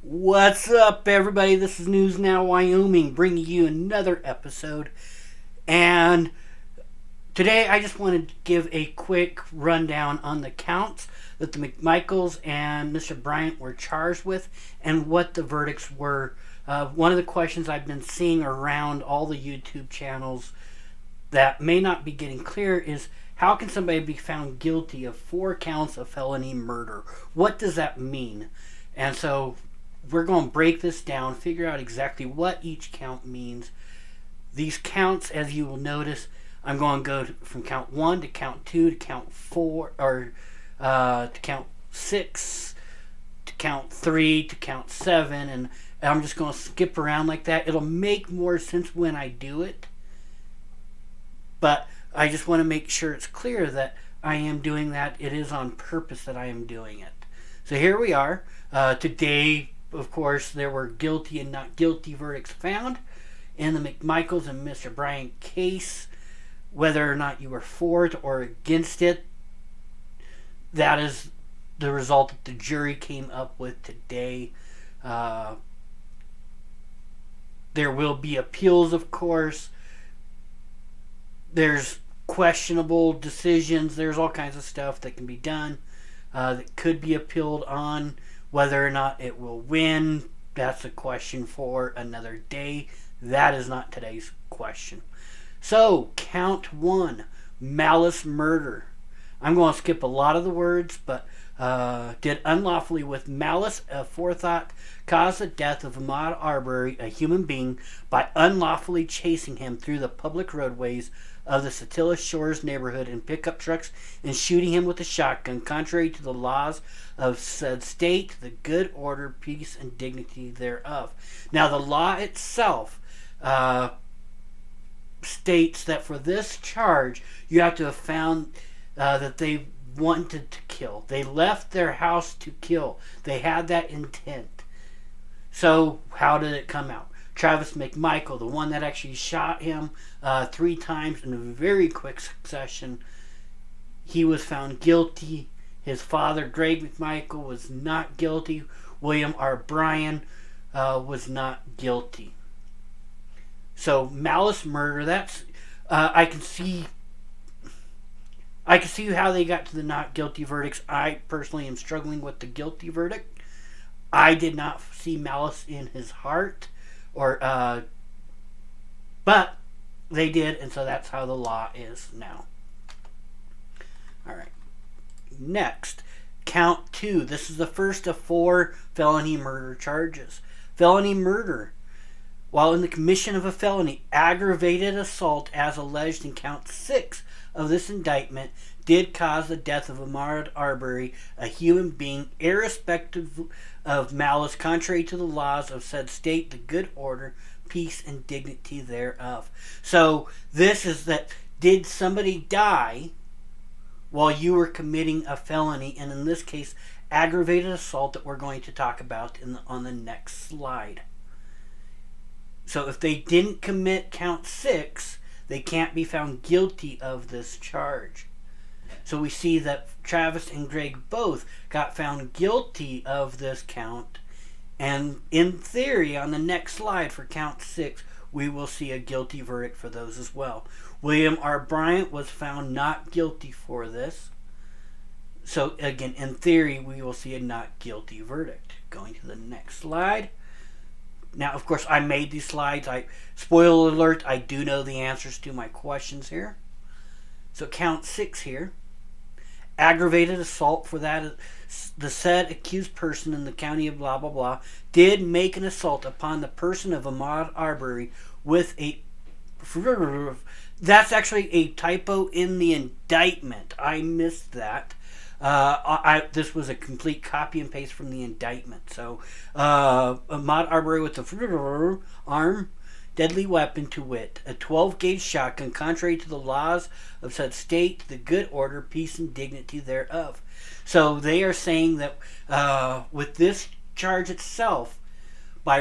What's up, everybody? This is News Now Wyoming, bringing you another episode. And today I just wanted to give a quick rundown on the counts that the McMichaels and Mr. Bryant were charged with and what the verdicts were. One of the questions I've been seeing around all the YouTube channels that may not be getting clear is, how can somebody be found guilty of 4 counts of felony murder? What does that mean? And so we're going to break this down, figure out exactly what each count means. These counts, as you will notice, I'm going to go from count 1 to count 2 to count 4, or to count 6, to count 3, to count 7, and I'm just going to skip around like that. It'll make more sense when I do it, but I just want to make sure it's clear that I am doing that. It is on purpose that I am doing it. So here we are. Today, of course, there were guilty and not guilty verdicts found in the McMichaels and Mr. Bryant case. Whether or not you were for it or against it, that is the result that the jury came up with today. There will be appeals, of course. There's questionable decisions. There's all kinds of stuff that can be done that could be appealed on. Whether or not it will win, that's a question for another day. That is not today's question. So, count 1, malice murder. I'm going to skip a lot of the words, but did unlawfully with malice aforethought cause the death of Ahmaud Arbery, a human being, by unlawfully chasing him through the public roadways of the Satilla Shores neighborhood in pickup trucks and shooting him with a shotgun, contrary to the laws of said state, the good order, peace, and dignity thereof. Now, the law itself states that for this charge, you have to have found that they wanted to kill. They left their house to kill. They had that intent. So, how did it come out? Travis McMichael, the one that actually shot him 3 times in a very quick succession, he was found guilty. His father, Greg McMichael, was not guilty. William R. Bryan was not guilty. So malice murder, that's I can see how they got to the not guilty verdicts. I personally am struggling with the guilty verdict. I did not see malice in his heart, but they did, and so that's how the law is now. All right. Next, count 2. This is the first of 4 felony murder charges. Felony murder. While in the commission of a felony, aggravated assault, as alleged in count 6 of this indictment, did cause the death of Ahmaud Arbery, a human being, irrespective of malice, contrary to the laws of said state, the good order, peace, and dignity thereof. So this is that, did somebody die while you were committing a felony, and in this case, aggravated assault, that we're going to talk about on the next slide. So if they didn't commit count 6, they can't be found guilty of this charge. So we see that Travis and Greg both got found guilty of this count, and in theory, on the next slide for count 6, we will see a guilty verdict for those as well. William R. Bryant was found not guilty for this. So again, in theory, we will see a not guilty verdict. Going to the next slide. Now, of course, I made these slides. Spoiler alert, I do know the answers to my questions here. So count 6 here. Aggravated assault, for that the said accused person in the county of blah blah blah did make an assault upon the person of Ahmaud Arbery with a... That's actually a typo in the indictment. I missed that. This was a complete copy and paste from the indictment. So, Ahmaud Arbery with the arm, deadly weapon, to wit, a 12-gauge shotgun, contrary to the laws of said state, the good order, peace, and dignity thereof. So they are saying that with this charge itself, by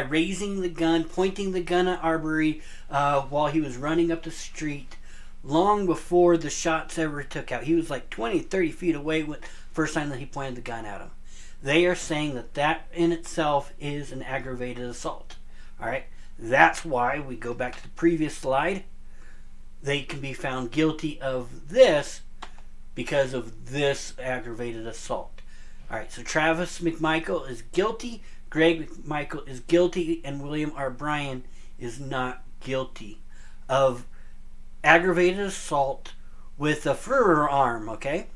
raising the gun, pointing the gun at Arbery while he was running up the street, long before the shots ever took out. He was like 20, 30 feet away when first time that he pointed the gun at him. They are saying that that in itself is an aggravated assault. All right, that's why we go back to the previous slide. They can be found guilty of this because of this aggravated assault. All right, so Travis McMichael is guilty, Greg McMichael is guilty, and William R. Bryan is not guilty of aggravated assault with a firearm, okay?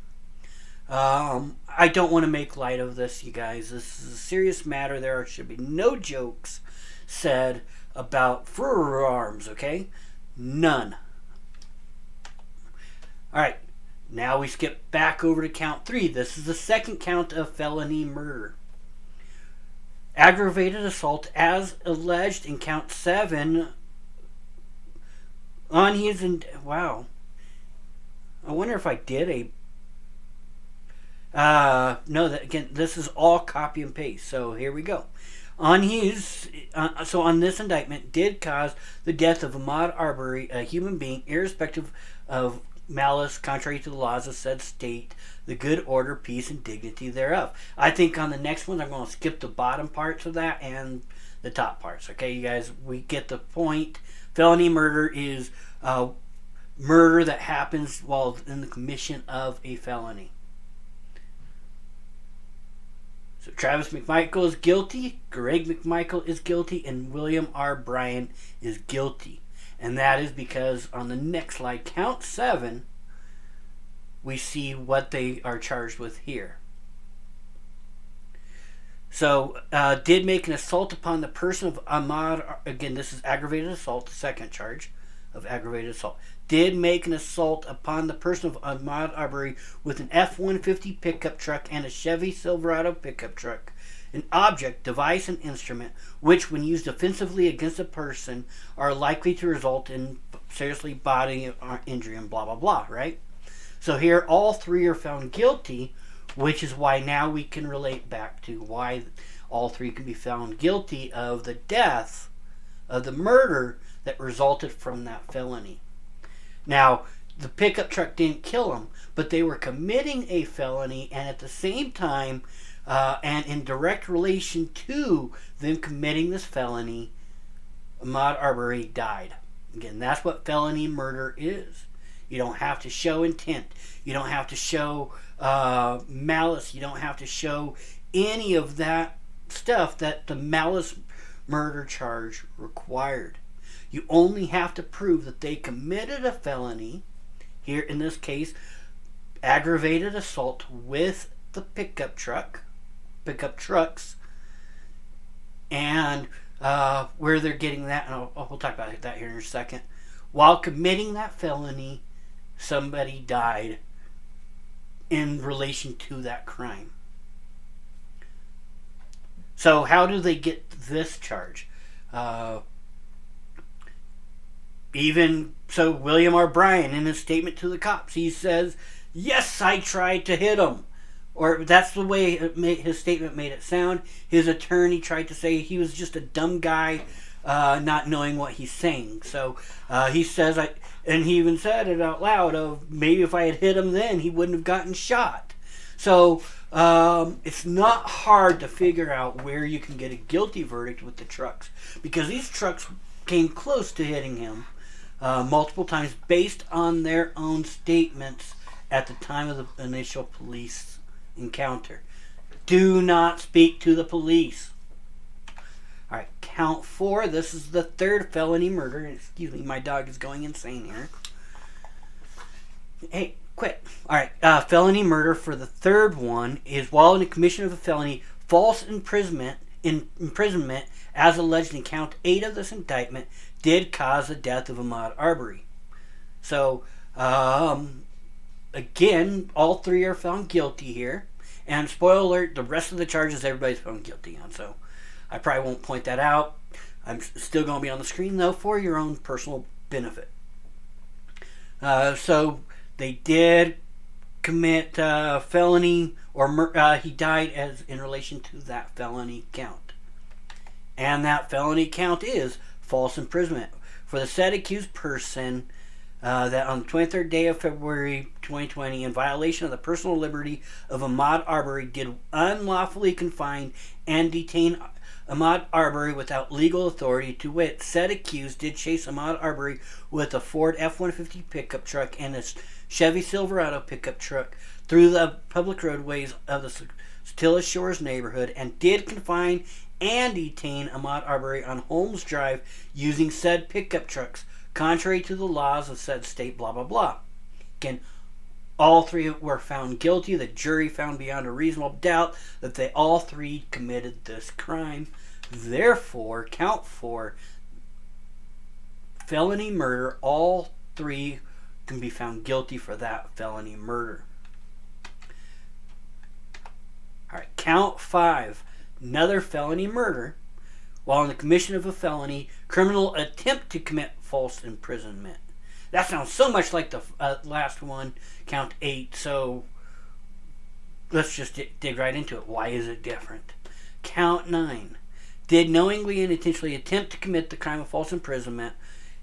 I don't want to make light of this, you guys. This is a serious matter. There should be no jokes said about firearms, okay? None. All right, now we skip back over to count 3. This is the second count of felony murder. Aggravated assault as alleged in count 7 on his... Wow. I wonder if I did a... no, again, this is all copy and paste. So here we go. On his... so on this indictment, did cause the death of Ahmaud Arbery, a human being, irrespective of malice, contrary to the laws of said state, the good order, peace, and dignity thereof. I think on the next one, I'm going to skip the bottom parts of that and the top parts. Okay, you guys, we get the point. Felony murder is murder that happens while in the commission of a felony. So Travis McMichael is guilty, Greg McMichael is guilty, and William R. Bryan is guilty. And that is because on the next slide, count 7, we see what they are charged with here. So, did make an assault upon the person of Ahmaud, again, this is aggravated assault, the second charge of aggravated assault. Did make an assault upon the person of Ahmaud Arbery with an F-150 pickup truck and a Chevy Silverado pickup truck. An object, device, and instrument which, when used offensively against a person, are likely to result in seriously bodily injury and blah, blah, blah, right? So here, all 3 are found guilty, which is why now we can relate back to why all 3 can be found guilty of the death, of the murder that resulted from that felony. Now, the pickup truck didn't kill them, but they were committing a felony, and at the same time, and in direct relation to them committing this felony, Ahmaud Arbery died. Again, that's what felony murder is. You don't have to show intent. You don't have to show malice. You don't have to show any of that stuff that the malice murder charge required. You only have to prove that they committed a felony, here in this case, aggravated assault with the pickup trucks, and where they're getting that, and we'll talk about that here in a second. While committing that felony, somebody died in relation to that crime. So how do they get this charge? Even so, William R. Bryan, in his statement to the cops, he says, "Yes, I tried to hit him." Or that's the way his statement made it sound. His attorney tried to say he was just a dumb guy, not knowing what he's saying. So he says, and he even said it out loud, of maybe if I had hit him then, he wouldn't have gotten shot. So it's not hard to figure out where you can get a guilty verdict with the trucks, because these trucks came close to hitting him multiple times based on their own statements at the time of the initial police encounter. Do not speak to the police. All right, count 4. This is the third felony murder. Excuse me, my dog is going insane here. Hey, quit. All right, felony murder for the third one is while in the commission of a felony, false imprisonment as alleged in count 8 of this indictment did cause the death of Ahmaud Arbery. So, again, all 3 are found guilty here. And spoiler alert, the rest of the charges everybody's found guilty on. So I probably won't point that out. I'm still going to be on the screen, though, for your own personal benefit. So they did commit felony, or he died as in relation to that felony count. And that felony count is false imprisonment. For the said accused person, that on the 23rd day of February 2020, in violation of the personal liberty of Ahmaud Arbery, did unlawfully confine and detain Ahmaud Arbery without legal authority. To wit, said accused did chase Ahmaud Arbery with a Ford F-150 pickup truck and a Chevy Silverado pickup truck through the public roadways of the Satilla Shores neighborhood, and did confine and detain Ahmaud Arbery on Holmes Drive using said pickup trucks, contrary to the laws of said state, blah, blah, blah. Again, all three were found guilty. The jury found beyond a reasonable doubt that they all three committed this crime. Therefore, count for felony murder. All three can be found guilty for that felony murder. All right, count 5. Another felony murder. While in the commission of a felony, criminal attempt to commit false imprisonment. That sounds so much like the last one, count 8. So let's just dig right into it. Why is it different? Count 9. Did knowingly and intentionally attempt to commit the crime of false imprisonment,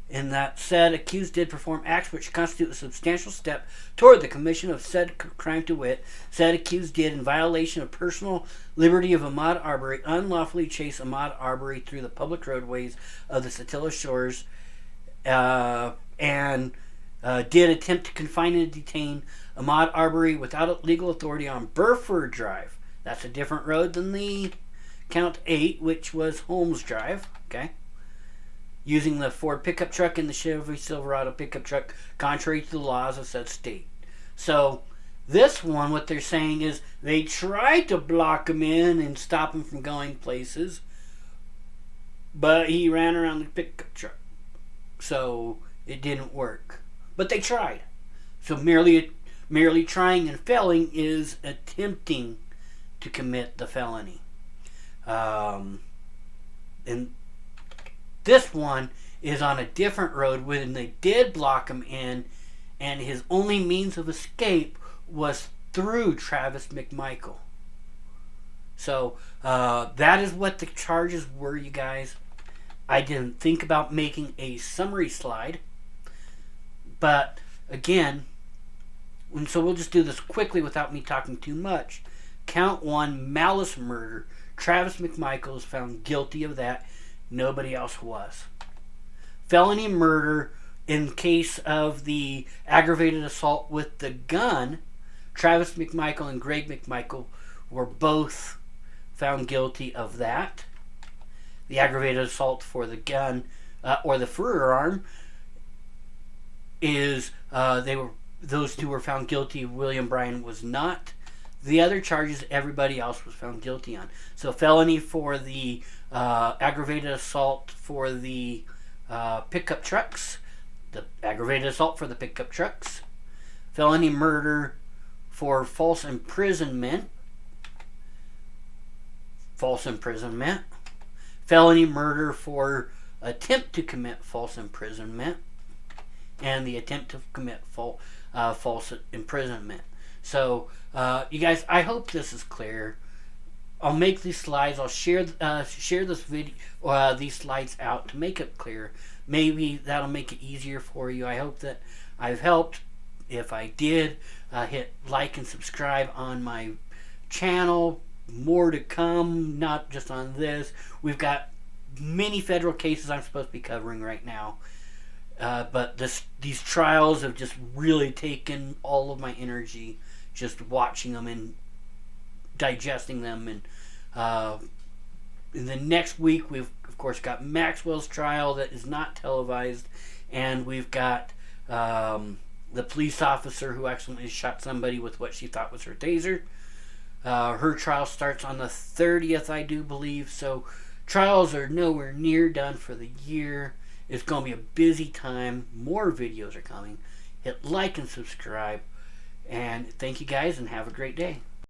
in that said accused did perform acts which constitute a substantial step toward the commission of said crime. To wit, said accused did, in violation of personal liberty of Ahmaud Arbery, unlawfully chase Ahmaud Arbery through the public roadways of the Satilla Shores, and did attempt to confine and detain Ahmaud Arbery without legal authority on Burford Drive. That's a different road than the count 8, which was Holmes Drive. Okay. Using the Ford pickup truck and the Chevy Silverado pickup truck, contrary to the laws of said state. So this one, what they're saying is they tried to block him in and stop him from going places, but he ran around the pickup truck. So it didn't work. But they tried. So merely trying and failing is attempting to commit the felony. And this one is on a different road when they did block him in, and his only means of escape was through Travis McMichael. So that is what the charges were, you guys. I didn't think about making a summary slide, but again, and so we'll just do this quickly without me talking too much. Count 1, malice murder. Travis McMichael is found guilty of that. Nobody else was. Felony murder, in case of the aggravated assault with the gun, Travis McMichael and Greg McMichael were both found guilty of that. The aggravated assault for the gun or the firearm is those two were found guilty. William Bryan was not. The other charges everybody else was found guilty on. So felony for the aggravated assault for the pickup trucks, the aggravated assault for the pickup trucks, felony murder for false imprisonment, felony murder for attempt to commit false imprisonment, and the attempt to commit false imprisonment. So, you guys, I hope this is clear. I'll make these slides. I'll share this video, these slides out to make it clear. Maybe that'll make it easier for you. I hope that I've helped. If I did, hit like and subscribe on my channel. More to come, not just on this. We've got many federal cases I'm supposed to be covering right now. But these trials have just really taken all of my energy, just watching them and digesting them. And in the next week, we've of course got Maxwell's trial that is not televised, and we've got the police officer who accidentally shot somebody with what she thought was her taser. Her trial starts on the 30th, I do believe. So trials are nowhere near done for the year. It's going to be a busy time. More videos are coming. Hit like and subscribe. And thank you guys, and have a great day.